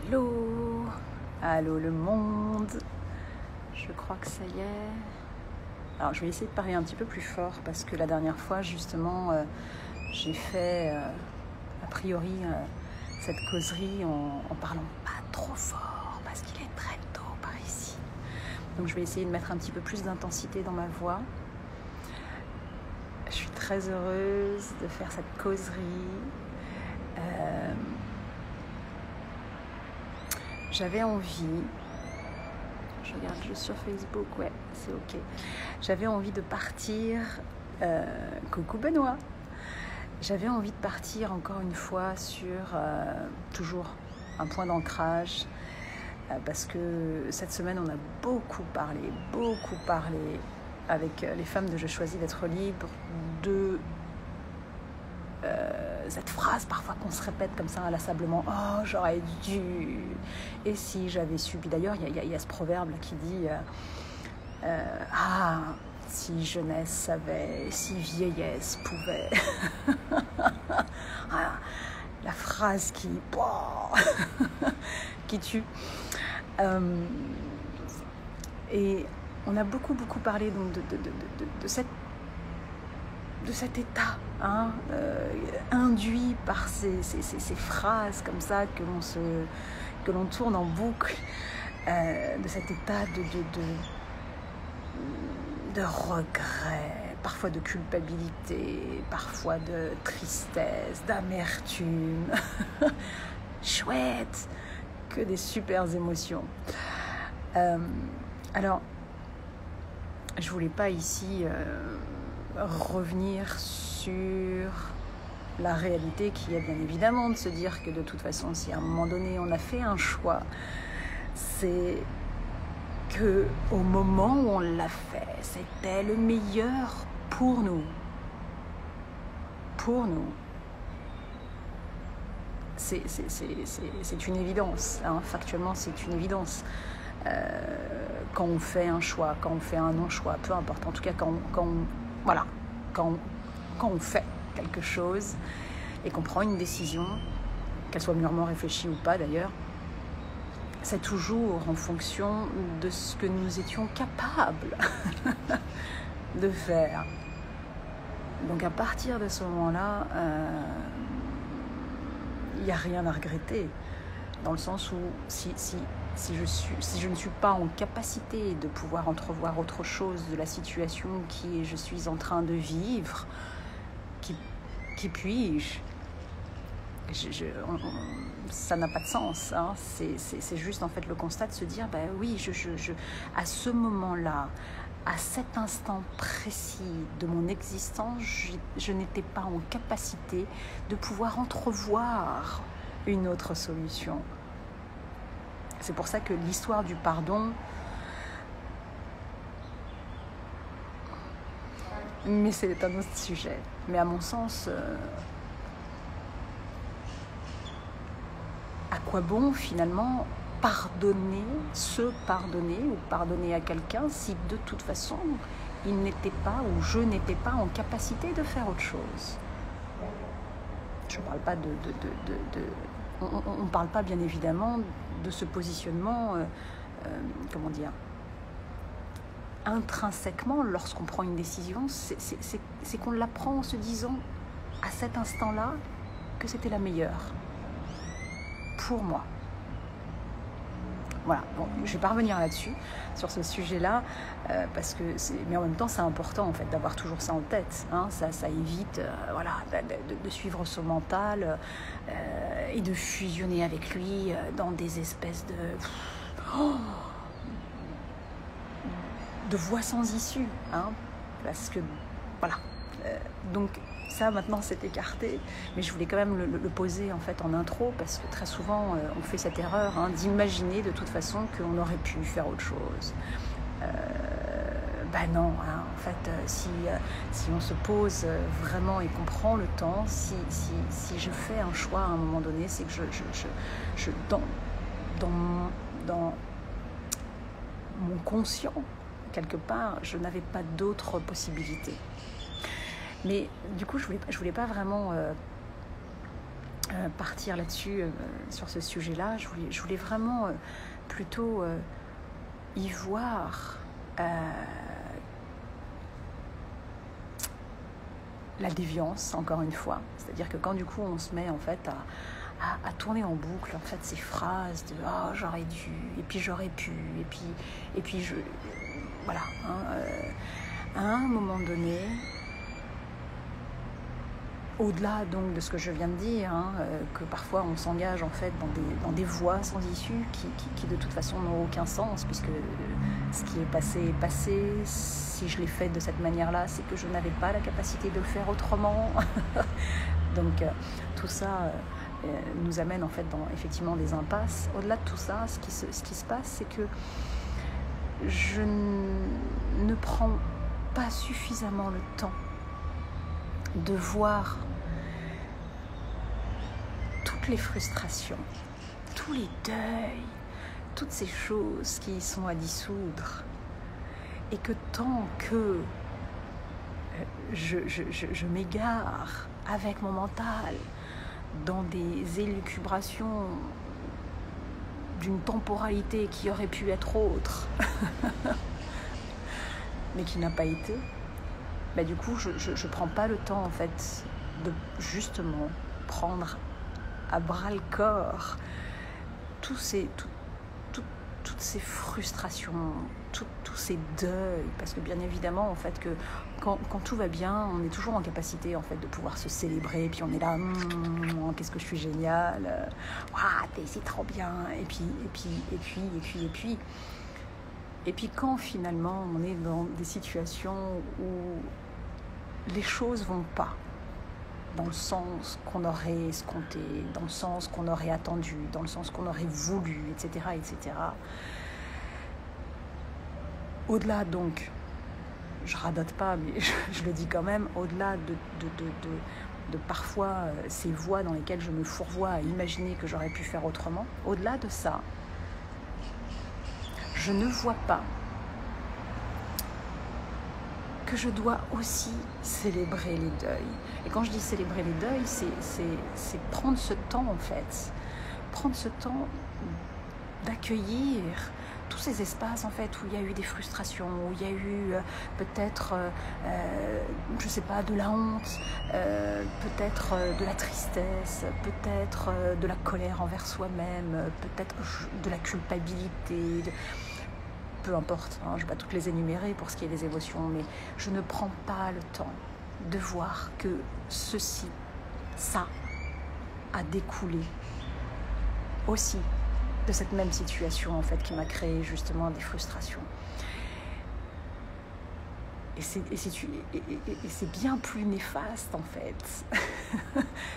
Hello, allô le monde. Je crois que ça y est. Alors je vais essayer de parler un petit peu plus fort parce que la dernière fois justement j'ai fait a priori cette causerie en parlant pas trop fort parce qu'il est très tôt par ici. Donc je vais essayer de mettre un petit peu plus d'intensité dans ma voix. Je suis très heureuse de faire cette causerie. J'avais envie, je regarde juste sur Facebook, ouais, c'est ok. J'avais envie de partir, coucou Benoît. J'avais envie de partir encore une fois sur toujours un point d'ancrage, parce que cette semaine on a beaucoup parlé avec les femmes de Je choisis d'être libre de cette phrase parfois qu'on se répète comme ça inlassablement, oh j'aurais dû, et si j'avais su. Puis d'ailleurs il y a ce proverbe là qui dit ah si jeunesse savait, si vieillesse pouvait. Ah, la phrase qui qui tue. Et on a beaucoup parlé donc de cet état induit par ces phrases comme ça que l'on tourne en boucle, de cet état de regret, parfois de culpabilité, parfois de tristesse, d'amertume. Chouette, que des super émotions. Alors, je voulais pas ici revenir sur la réalité qui est bien évidemment de se dire que de toute façon, si à un moment donné on a fait un choix, c'est que au moment où on l'a fait, c'était le meilleur pour nous. Pour nous. C'est une évidence, hein. Factuellement, c'est une évidence. Quand on fait un choix, quand on fait un non-choix, peu importe. En tout cas, quand on fait quelque chose et qu'on prend une décision, qu'elle soit mûrement réfléchie ou pas d'ailleurs, c'est toujours en fonction de ce que nous étions capables de faire. Donc à partir de ce moment-là, il n'y a rien à regretter, dans le sens où si je ne suis pas en capacité de pouvoir entrevoir autre chose de la situation qui je suis en train de vivre, qui puis-je? Ça n'a pas de sens, hein. C'est juste en fait le constat de se dire, bah oui, à ce moment-là, à cet instant précis de mon existence, je n'étais pas en capacité de pouvoir entrevoir une autre solution. C'est pour ça que l'histoire du pardon, mais c'est un autre sujet. Mais à mon sens, à quoi bon finalement se pardonner ou pardonner à quelqu'un si de toute façon il n'était pas ou je n'étais pas en capacité de faire autre chose? Je ne parle pas on ne parle pas bien évidemment de ce positionnement, comment dire, intrinsèquement lorsqu'on prend une décision, c'est qu'on la prend en se disant à cet instant-là que c'était la meilleure pour moi. Voilà, bon, je vais pas revenir là-dessus, sur ce sujet-là, parce que mais en même temps c'est important en fait d'avoir toujours ça en tête, hein. Ça évite de suivre son mental et de fusionner avec lui dans des espèces de voies sans issue, hein, parce que voilà. Donc ça maintenant c'est écarté, mais je voulais quand même le poser en fait en intro, parce que très souvent on fait cette erreur d'imaginer de toute façon qu'on aurait pu faire autre chose. Non, hein, en fait si on se pose vraiment et qu'on prend le temps, si je fais un choix à un moment donné, c'est que je dans mon conscient quelque part, je n'avais pas d'autre possibilité. Mais du coup, je voulais pas vraiment partir là-dessus, sur ce sujet-là. Je voulais vraiment plutôt y voir la déviance, encore une fois. C'est-à-dire que quand du coup on se met en fait à tourner en boucle en fait ces phrases de oh, j'aurais dû, et puis j'aurais pu, et puis je... Voilà. À un moment donné, au-delà donc de ce que je viens de dire, que parfois on s'engage en fait dans des voies sans issue qui de toute façon n'ont aucun sens, puisque ce qui est passé est passé. Si je l'ai fait de cette manière-là, c'est que je n'avais pas la capacité de le faire autrement. Donc tout ça nous amène en fait dans effectivement des impasses. Au-delà de tout ça, ce qui se passe, c'est que je ne prends pas suffisamment le temps de voir toutes les frustrations, tous les deuils, toutes ces choses qui sont à dissoudre, et que tant que je m'égare avec mon mental dans des élucubrations d'une temporalité qui aurait pu être autre, mais qui n'a pas été, du coup, je prends pas le temps, en fait, de justement prendre à bras-le-corps toutes ces frustrations, tous ces deuils, parce que bien évidemment, en fait, que quand tout va bien, on est toujours en capacité, en fait, de pouvoir se célébrer, puis on est là, qu'est-ce que je suis génial, c'est trop bien, et puis quand finalement on est dans des situations où les choses vont pas dans le sens qu'on aurait escompté, dans le sens qu'on aurait attendu, dans le sens qu'on aurait voulu, etc., etc. Au-delà donc, je radote pas, mais je le dis quand même, au-delà de parfois ces voies dans lesquelles je me fourvoie à imaginer que j'aurais pu faire autrement, au-delà de ça, je ne vois pas que je dois aussi célébrer les deuils. Et quand je dis célébrer les deuils, c'est prendre ce temps, en fait. Prendre ce temps d'accueillir tous ces espaces, en fait, où il y a eu des frustrations, où il y a eu peut-être, je sais pas, de la honte, peut-être de la tristesse, peut-être de la colère envers soi-même, peut-être de la culpabilité, peu importe, je ne vais pas toutes les énumérer pour ce qui est des émotions, mais je ne prends pas le temps de voir que ça a découlé aussi de cette même situation, en fait, qui m'a créé justement des frustrations. Et c'est bien plus néfaste, en fait.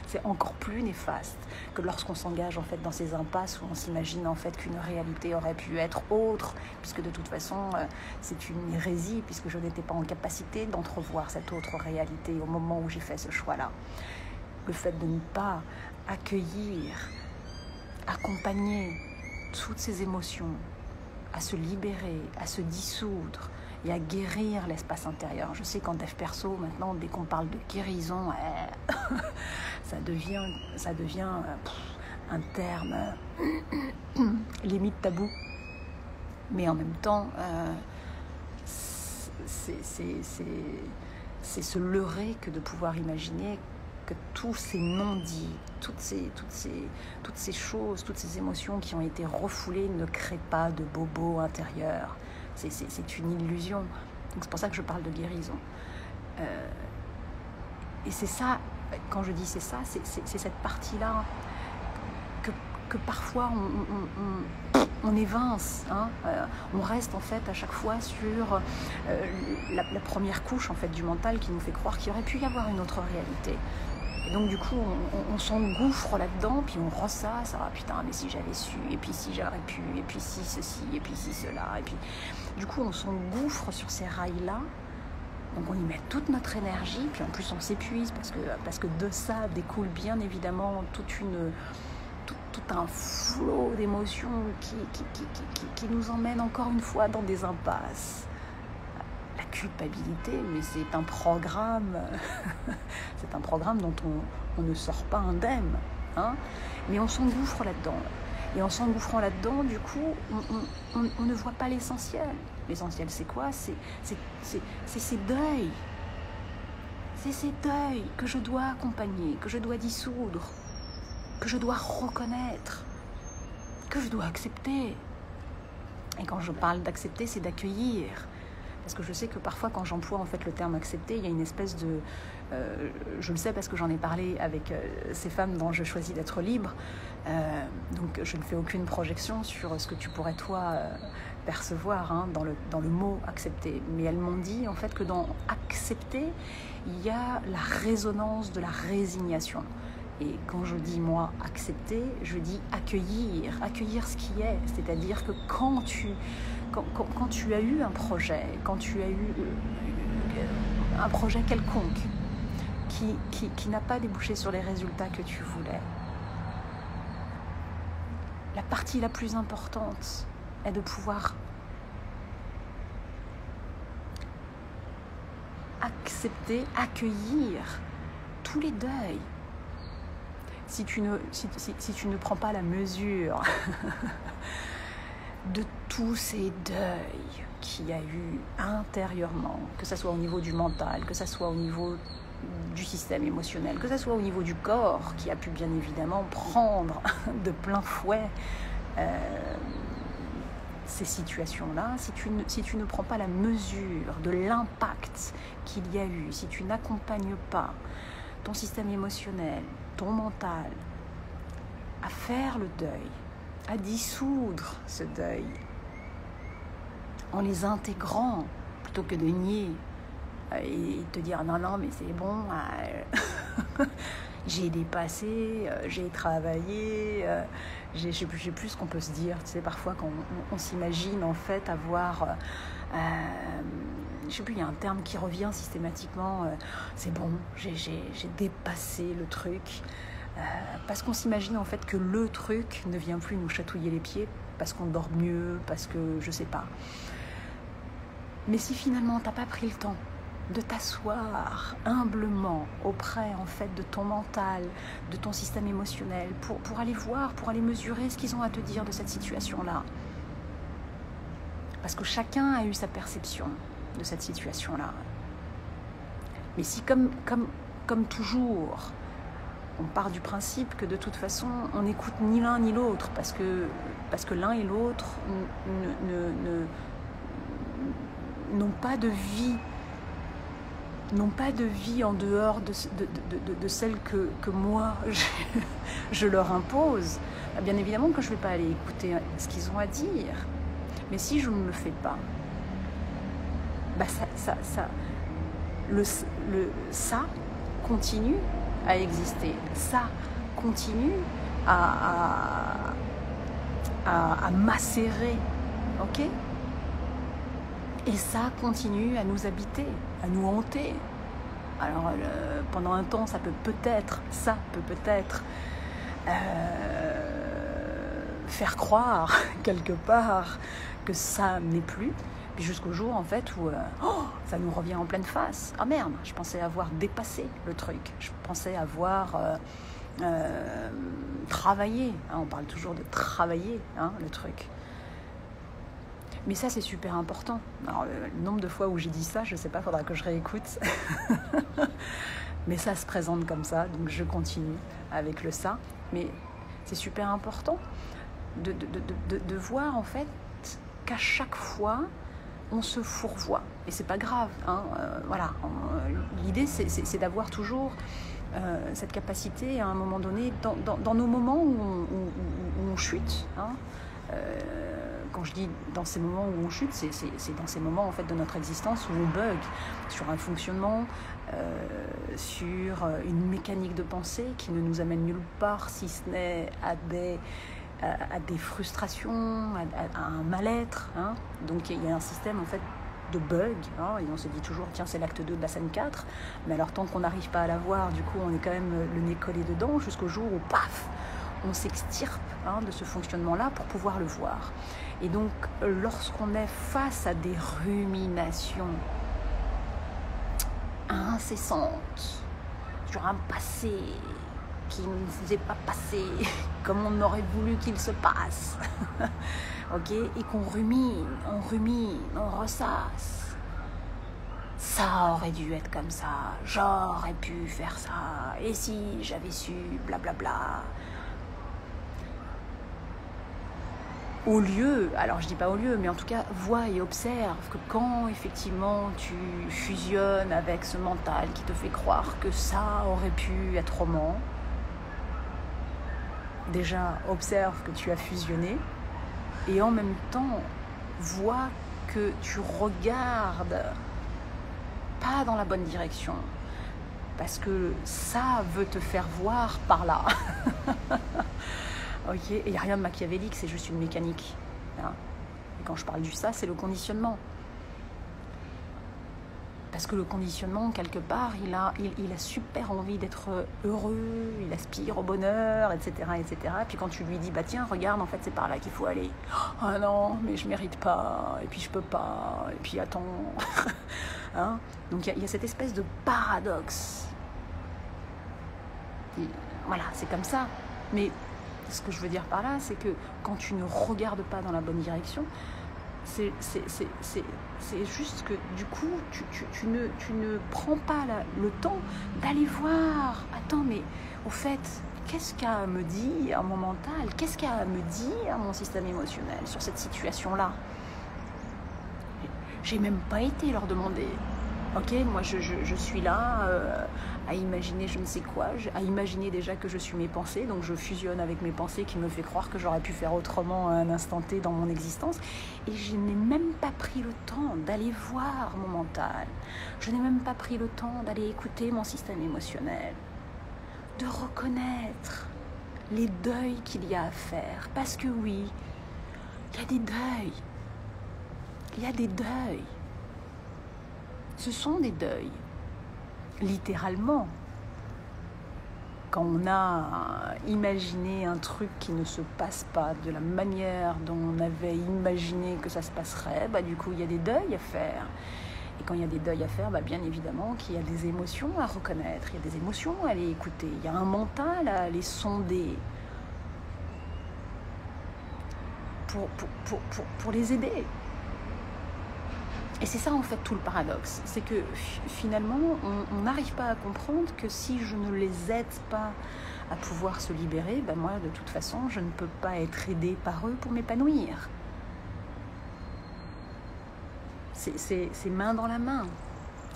C'est encore plus néfaste que lorsqu'on s'engage, en fait, dans ces impasses où on s'imagine, en fait, qu'une réalité aurait pu être autre, puisque de toute façon, c'est une hérésie, puisque je n'étais pas en capacité d'entrevoir cette autre réalité au moment où j'ai fait ce choix-là. Le fait de ne pas accueillir, accompagner toutes ces émotions, à se libérer, à se dissoudre, et à guérir l'espace intérieur. Je sais qu'en dev perso, maintenant, dès qu'on parle de guérison, ça devient un terme limite tabou. Mais en même temps, c'est se leurrer que de pouvoir imaginer que tous ces non-dits, toutes ces choses, toutes ces émotions qui ont été refoulées ne créent pas de bobo intérieur. C'est une illusion. Donc c'est pour ça que je parle de guérison. Et c'est ça, quand je dis c'est ça, c'est cette partie-là que parfois on évince. On reste en fait à chaque fois sur la première couche en fait du mental qui nous fait croire qu'il y aurait pu y avoir une autre réalité. Et donc du coup on s'engouffre là-dedans, puis on ressasse, putain mais si j'avais su, et puis si j'aurais pu, et puis si ceci, et puis si cela, et puis du coup on s'engouffre sur ces rails-là, donc on y met toute notre énergie, puis en plus on s'épuise parce que de ça découle bien évidemment tout un flot d'émotions qui nous emmène encore une fois dans des impasses. La culpabilité, mais c'est un programme dont on ne sort pas indemne. hein, mais on s'engouffre là-dedans. Et en s'engouffrant là-dedans, du coup, on ne voit pas l'essentiel. L'essentiel, c'est quoi? C'est ces deuils. C'est ces deuils que je dois accompagner, que je dois dissoudre, que je dois reconnaître, que je dois accepter. Et quand je parle d'accepter, c'est d'accueillir. Parce que je sais que parfois, quand j'emploie en fait le terme accepter, il y a une espèce de... je le sais parce que j'en ai parlé avec ces femmes dont je choisis d'être libre. Donc je ne fais aucune projection sur ce que tu pourrais toi percevoir hein, dans le mot accepter. Mais elles m'ont dit en fait que dans accepter, il y a la résonance de la résignation. Et quand je dis moi accepter, je dis accueillir ce qui est. C'est-à-dire que quand tu as eu un projet, quand tu as eu un projet quelconque qui n'a pas débouché sur les résultats que tu voulais, la partie la plus importante est de pouvoir accepter, accueillir tous les deuils. Si tu ne prends pas la mesure de tous ces deuils qu'il y a eu intérieurement, que ce soit au niveau du mental, que ce soit au niveau du système émotionnel, que ce soit au niveau du corps, qui a pu bien évidemment prendre de plein fouet ces situations-là, si tu ne prends pas la mesure de l'impact qu'il y a eu, si tu n'accompagnes pas ton système émotionnel, ton mental, à faire le deuil, à dissoudre ce deuil, en les intégrant, plutôt que de nier et te dire non mais c'est bon, j'ai dépassé, j'ai travaillé, je sais plus ce qu'on peut se dire. Tu sais, parfois quand on s'imagine en fait avoir... je sais plus, il y a un terme qui revient systématiquement, c'est bon, j'ai dépassé le truc, parce qu'on s'imagine en fait que le truc ne vient plus nous chatouiller les pieds, parce qu'on dort mieux, parce que je sais pas. Mais si finalement t'as pas pris le temps de t'asseoir humblement auprès en fait de ton mental, de ton système émotionnel, pour aller voir, pour aller mesurer ce qu'ils ont à te dire de cette situation-là, parce que chacun a eu sa perception de cette situation-là. Mais si comme toujours, on part du principe que de toute façon, on n'écoute ni l'un ni l'autre, parce que l'un et l'autre n'ont pas de vie en dehors de celle que moi je leur impose, bien évidemment que je ne vais pas aller écouter ce qu'ils ont à dire. Mais si je ne le fais pas, bah ça continue à exister, ça continue à macérer, ok ? Et ça continue à nous habiter, à nous hanter. Alors pendant un temps, ça peut peut-être faire croire quelque part que ça n'est plus, puis jusqu'au jour en fait où ça nous revient en pleine face. Ah merde, je pensais avoir dépassé le truc, je pensais avoir travaillé, hein, on parle toujours de travailler hein, le truc. Mais ça, c'est super important. Alors, le nombre de fois où j'ai dit ça, je ne sais pas, il faudra que je réécoute. Mais ça se présente comme ça, donc je continue avec le ça. Mais c'est super important de voir, en fait, qu'à chaque fois, on se fourvoie. Et c'est pas grave. Hein, voilà. L'idée, c'est d'avoir toujours cette capacité, à un moment donné, dans nos moments où on chute, hein, quand je dis dans ces moments où on chute, c'est dans ces moments en fait de notre existence où on bug sur un fonctionnement, sur une mécanique de pensée qui ne nous amène nulle part, si ce n'est à des frustrations, à un mal-être. Hein. Donc il y a un système en fait de bug, hein, et on se dit toujours tiens c'est l'acte 2 de la scène 4, mais alors tant qu'on n'arrive pas à la voir, du coup on est quand même le nez collé dedans jusqu'au jour où paf, on s'extirpe hein, de ce fonctionnement-là pour pouvoir le voir. Et donc, lorsqu'on est face à des ruminations incessantes sur un passé qui ne s'est pas passé comme on aurait voulu qu'il se passe. Ok, et qu'on rumine, on ressasse. Ça aurait dû être comme ça, j'aurais pu faire ça, et si j'avais su, blablabla. Au lieu, alors je dis pas au lieu, mais en tout cas, vois et observe que quand effectivement tu fusionnes avec ce mental qui te fait croire que ça aurait pu être autrement, déjà observe que tu as fusionné et en même temps, vois que tu regardes pas dans la bonne direction parce que ça veut te faire voir par là. Ok, et il n'y a rien de machiavélique, c'est juste une mécanique. Hein. Et quand je parle du ça, c'est le conditionnement. Parce que le conditionnement, quelque part, il a super envie d'être heureux, il aspire au bonheur, etc., etc. Puis quand tu lui dis, bah tiens, regarde, en fait, c'est par là qu'il faut aller. Ah non, mais je mérite pas, et puis je peux pas, et puis attends. Hein. Donc il y a cette espèce de paradoxe. Et voilà, c'est comme ça. Mais ce que je veux dire par là, c'est que quand tu ne regardes pas dans la bonne direction, c'est juste que du coup, tu ne prends pas le temps d'aller voir. Attends, mais au fait, qu'est-ce qu'a à me dire mon mental? Qu'est-ce qu'a à me dire mon système émotionnel sur cette situation-là? J'ai même pas été leur demander. Ok, moi je suis là à imaginer je ne sais quoi, à imaginer déjà que je suis mes pensées, donc je fusionne avec mes pensées qui me fait croire que j'aurais pu faire autrement à un instant T dans mon existence. Et je n'ai même pas pris le temps d'aller voir mon mental. Je n'ai même pas pris le temps d'aller écouter mon système émotionnel, de reconnaître les deuils qu'il y a à faire. Parce que oui, il y a des deuils. Il y a des deuils. Ce sont des deuils, littéralement. Quand on a imaginé un truc qui ne se passe pas de la manière dont on avait imaginé que ça se passerait, bah du coup il y a des deuils à faire. Et quand il y a des deuils à faire, bah bien évidemment qu'il y a des émotions à reconnaître, il y a des émotions à aller écouter, il y a un mental à aller sonder pour les aider. Et c'est ça en fait tout le paradoxe, c'est que finalement on n'arrive pas à comprendre que si je ne les aide pas à pouvoir se libérer, ben moi de toute façon je ne peux pas être aidée par eux pour m'épanouir. C'est main dans la main.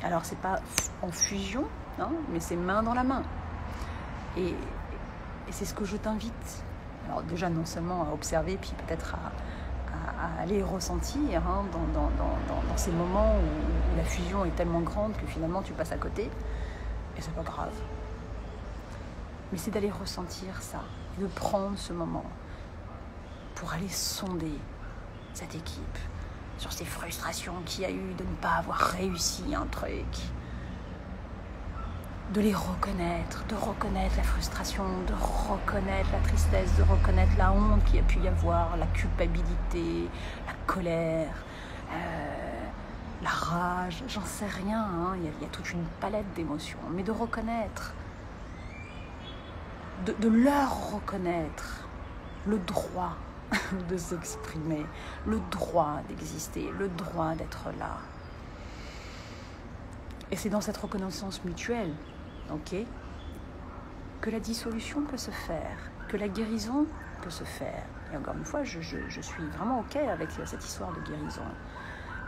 Alors c'est pas en fusion, hein, mais c'est main dans la main. Et c'est ce que je t'invite. Alors déjà non seulement à observer, puis peut-être à aller ressentir hein, dans ces moments où la fusion est tellement grande que finalement tu passes à côté, et c'est pas grave. Mais c'est d'aller ressentir ça, de prendre ce moment pour aller sonder cette équipe sur ces frustrations qu'il y a eu de ne pas avoir réussi un truc. De les reconnaître, de reconnaître la frustration, de reconnaître la tristesse, de reconnaître la honte qu'il y a pu y avoir, la culpabilité, la colère, la rage, j'en sais rien, hein. Il y a toute une palette d'émotions, mais de reconnaître, de leur reconnaître le droit de s'exprimer, le droit d'exister, le droit d'être là. Et c'est dans cette reconnaissance mutuelle, ok, que la dissolution peut se faire, que la guérison peut se faire. Et encore une fois, je suis vraiment ok avec cette histoire de guérison.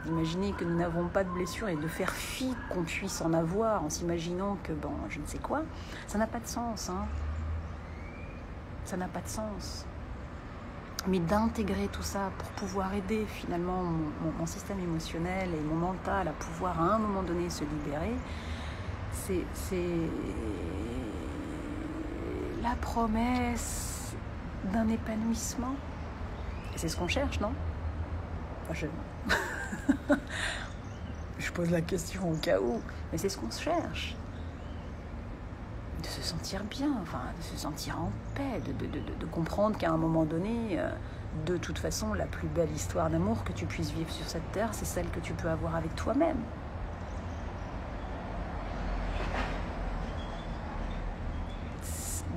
D'imaginer que nous n'avons pas de blessure et de faire fi qu'on puisse en avoir en s'imaginant que, bon, je ne sais quoi, ça n'a pas de sens, hein. Ça n'a pas de sens. Mais d'intégrer tout ça pour pouvoir aider finalement mon système émotionnel et mon mental à pouvoir à un moment donné se libérer, c'est la promesse d'un épanouissement. Et c'est ce qu'on cherche, non? Enfin, je pose la question au cas où, mais c'est ce qu'on cherche. De se sentir bien, enfin, de se sentir en paix, de comprendre qu'à un moment donné, de toute façon, la plus belle histoire d'amour que tu puisses vivre sur cette terre, c'est celle que tu peux avoir avec toi-même.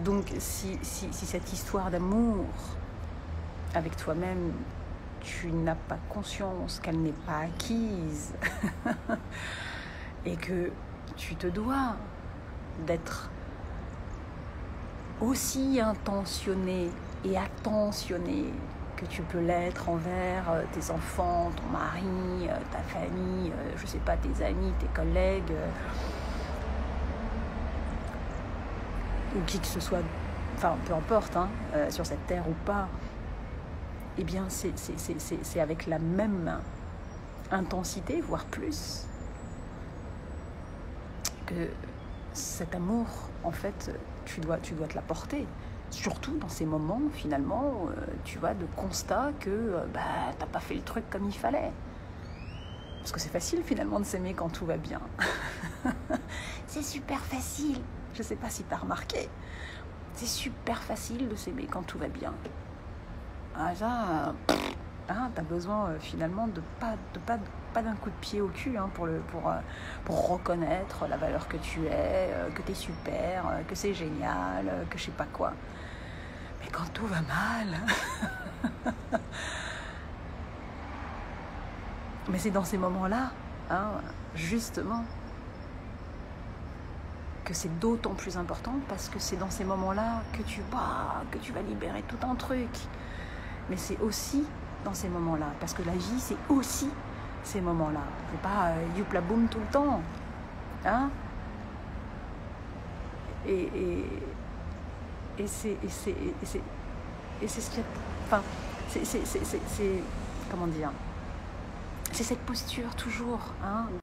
Donc si cette histoire d'amour avec toi-même, tu n'as pas conscience qu'elle n'est pas acquise et que tu te dois d'être aussi intentionné et attentionné que tu peux l'être envers tes enfants, ton mari, ta famille, je sais pas, tes amis, tes collègues, ou qui que ce soit, enfin peu importe, hein, sur cette terre ou pas, eh bien c'est avec la même intensité, voire plus, que cet amour, en fait, tu dois te l'apporter. Surtout dans ces moments, finalement, tu vois, de constat que t'as pas fait le truc comme il fallait. Parce que c'est facile, finalement, de s'aimer quand tout va bien. C'est super facile. Je sais pas si tu as remarqué. C'est super facile de s'aimer quand tout va bien. Ah, ça, t'as besoin, finalement, de pas d'un coup de pied au cul pour reconnaître la valeur que tu es, que tu es super, que c'est génial, que je sais pas quoi. Mais quand tout va mal, mais c'est dans ces moments-là, justement, que c'est d'autant plus important, parce que c'est dans ces moments-là que tu vas libérer tout un truc. Mais c'est aussi dans ces moments-là, parce que la vie, c'est aussi ces moments-là. C'est pas youpla boum tout le temps, hein. Et c'est ce qui, enfin, c'est comment dire, c'est cette posture toujours, hein.